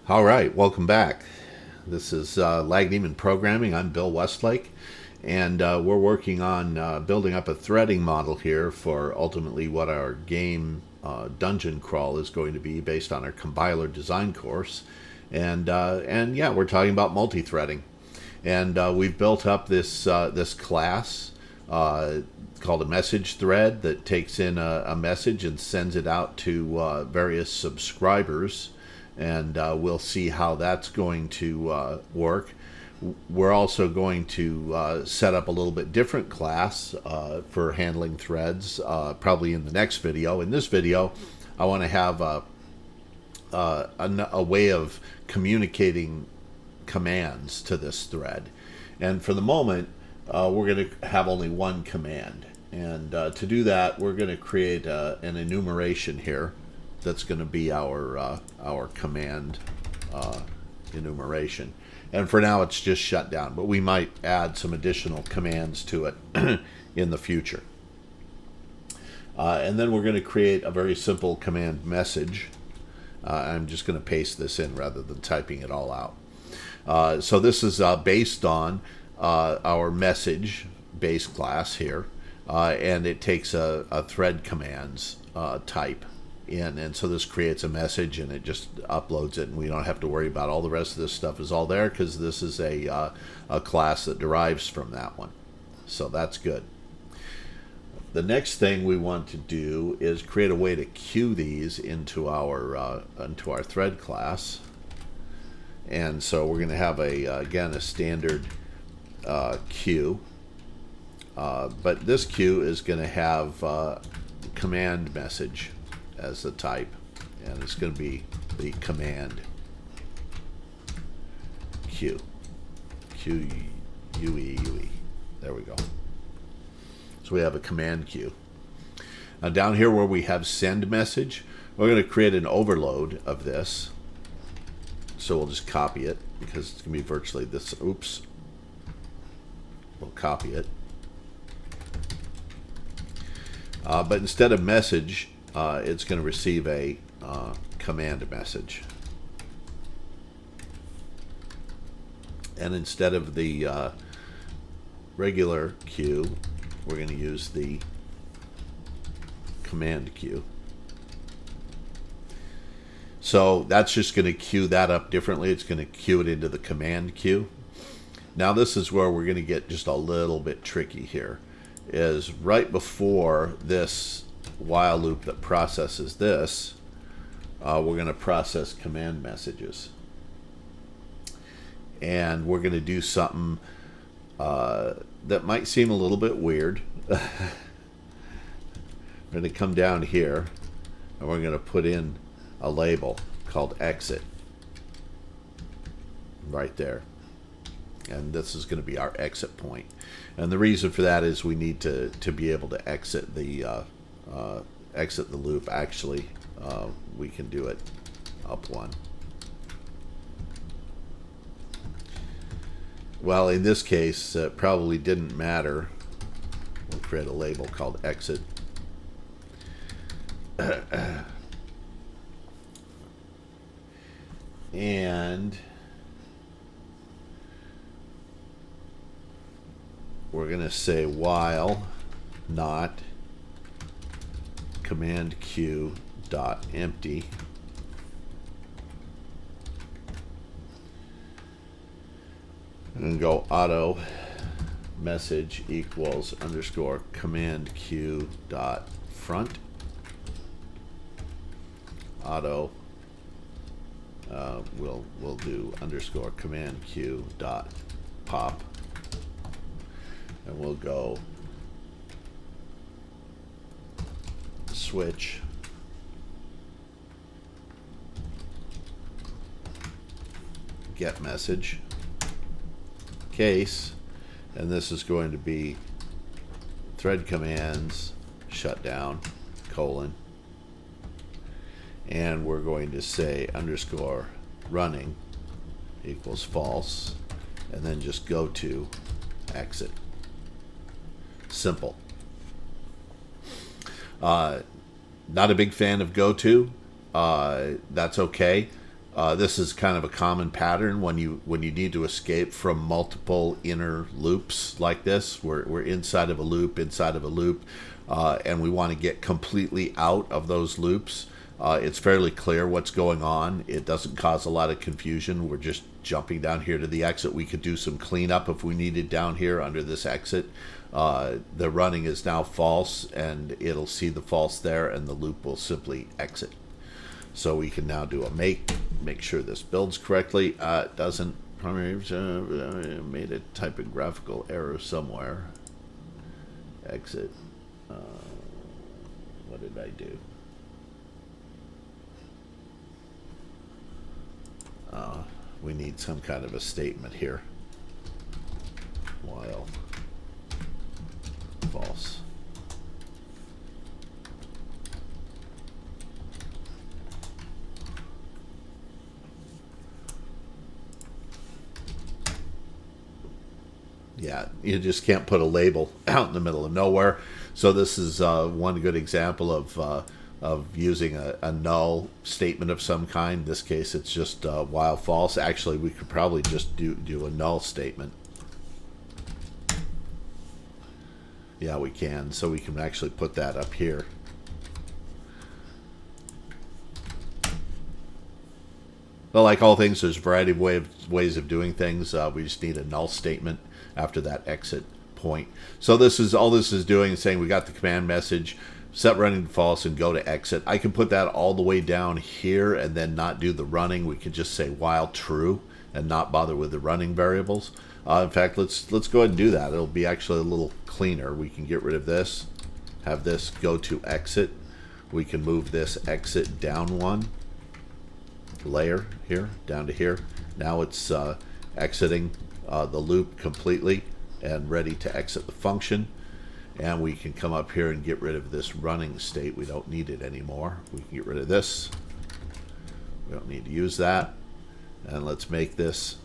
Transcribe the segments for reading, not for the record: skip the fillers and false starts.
All right, welcome back. This is Lag Demon Programming. I'm Bill Westlake, and we're working on building up a threading model here for ultimately what our game dungeon crawl is going to be based on our compiler design course. And yeah, we're talking about multi-threading. And we've built up this class called a message thread that takes in a message and sends it out to various subscribers, and we'll see how that's going to work. We're also going to set up a little bit different class for handling threads, probably in the next video. In this video, I want to have a way of communicating commands to this thread. And for the moment, we're going to have only one command. And to do that, we're going to create an enumeration here that's going to be our command enumeration. And for now, it's just shut down, but we might add some additional commands to it in the future. And then we're going to create a very simple command message. I'm just going to paste this in rather than typing it all out. So this is based on our message base class here, and it takes a thread commands type in, and so this creates a message and it just uploads it, and we don't have to worry about all the rest of this stuff is all there because this is a class that derives from that one. So that's good. The next thing we want to do is create a way to queue these into our thread class. And so we're going to have again a standard queue, but this queue is going to have command message as the type, and it's going to be the command queue. QUE. There we go. So we have a command queue. Now down here where we have send message, we're going to create an overload of this. So we'll just copy it because it's going to be virtually this. Oops. We'll copy it. But instead of message, it's going to receive a command message. And instead of the regular queue, we're going to use the command queue. So that's just going to queue that up differently. It's going to queue it into the command queue. Now this is where we're going to get just a little bit tricky here. Is right before this while loop that processes this, we're going to process command messages. And we're going to do something that might seem a little bit weird. We're going to come down here and we're going to put in a label called exit right there, and this is going to be our exit point. And the reason for that is we need to be able to exit the loop. Actually, we can do it up one. Well, in this case, it probably didn't matter. We'll create a label called exit. And we're going to say while not command queue dot empty, and go auto message equals underscore command queue dot front. Auto we'll do underscore command queue dot pop, and we'll go switch get message case, and this is going to be thread commands shutdown colon, and we're going to say underscore running equals false, and then just go to exit. Simple. Not a big fan of goto. That's okay. This is kind of a common pattern when you need to escape from multiple inner loops like this. We're inside of a loop, and we want to get completely out of those loops. It's fairly clear what's going on. It doesn't cause a lot of confusion. We're just jumping down here to the exit. We could do some cleanup if we needed down here under this exit. The running is now false, and it'll see the false there, and the loop will simply exit. So we can now do a make sure this builds correctly. It doesn't. Made a typographical error somewhere. Exit. What did I do? We need some kind of a statement here. While false. Yeah, you just can't put a label out in the middle of nowhere. So this is one good example of using a null statement of some kind. In this case, it's just while false. Actually, we could probably just do a null statement. Yeah, we can. So we can actually put that up here. But like all things, there's a variety of ways of doing things. We just need a null statement after that exit point. So this is all this is doing is saying we got the command message, set running to false, and go to exit. I can put that all the way down here and then not do the running. We could just say while true and not bother with the running variables. In fact, let's go ahead and do that. It'll be actually a little cleaner. We can get rid of this, have this go to exit. We can move this exit down one layer here, down to here. Now it's exiting the loop completely and ready to exit the function. And we can come up here and get rid of this running state. We don't need it anymore. We can get rid of this. We don't need to use that. And let's make this.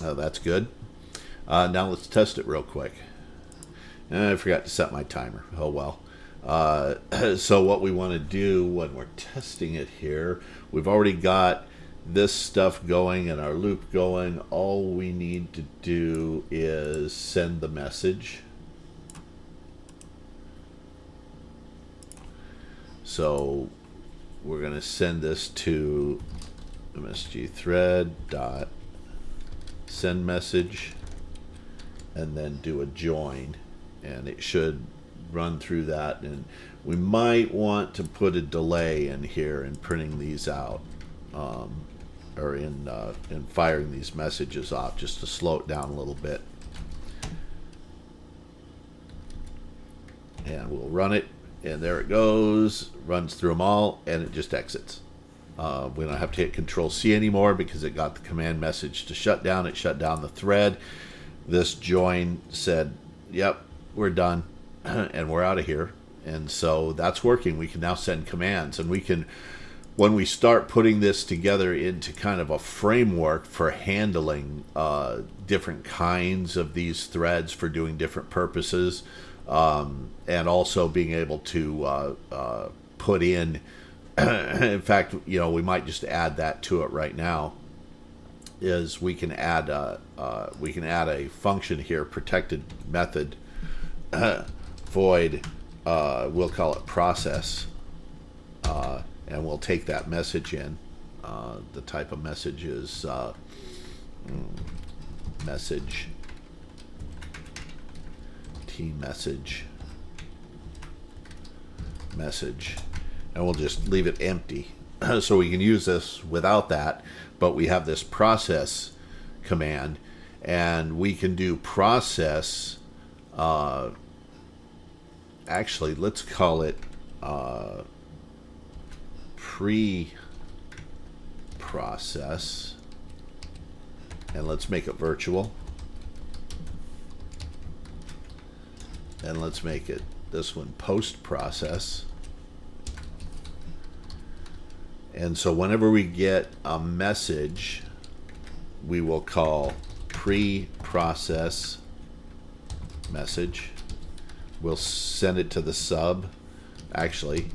That's good. Now let's test it real quick. And I forgot to set my timer. Oh well. So what we want to do when we're testing it here, we've already got this stuff going and our loop going. All we need to do is send the message. So we're going to send this to MSG thread dot send message and then do a join, and it should run through that. And we might want to put a delay in here in printing these out, or in firing these messages off, just to slow it down a little bit. And we'll run it, and there it goes, runs through them all, and it just exits. We don't have to hit Control C anymore because it got the command message to shut down. It shut down the thread. This join said, yep, we're done, and we're out of here. And so that's working. We can now send commands, and we can, when we start putting this together into kind of a framework for handling different kinds of these threads for doing different purposes, and also being able to put in fact, you know, we might just add that to it right now, is we can add a function here, protected method, void, we'll call it process, and we'll take that message in. The type of message is message, message, and we'll just leave it empty. So we can use this without that, but we have this process command, and we can do process, actually let's call it pre-process, and let's make it virtual, and let's make it this one post-process. And so whenever we get a message, we will call pre-process message. We'll send it to the sub. Actually,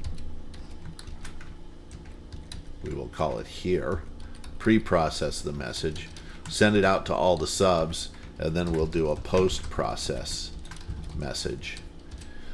we will call it here, pre-process the message, send it out to all the subs, and then we'll do a post-process message.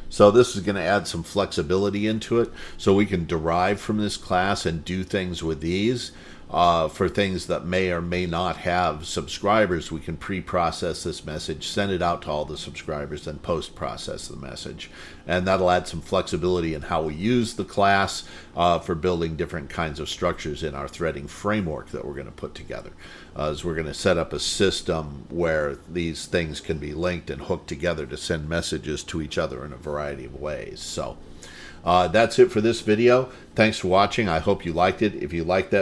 So this is going to add some flexibility into it, so we can derive from this class and do things with these. For things that may or may not have subscribers, we can pre-process this message, send it out to all the subscribers, then post-process the message. And that'll add some flexibility in how we use the class for building different kinds of structures in our threading framework that we're going to put together. As we're going to set up a system where these things can be linked and hooked together to send messages to each other in a variety of ways. So that's it for this video. Thanks for watching. I hope you liked it. If you liked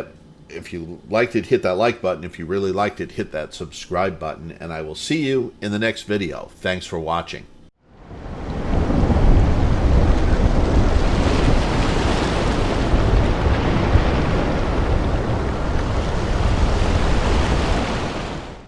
it, hit that like button. If you really liked it, hit that subscribe button, and I will see you in the next video. Thanks for watching.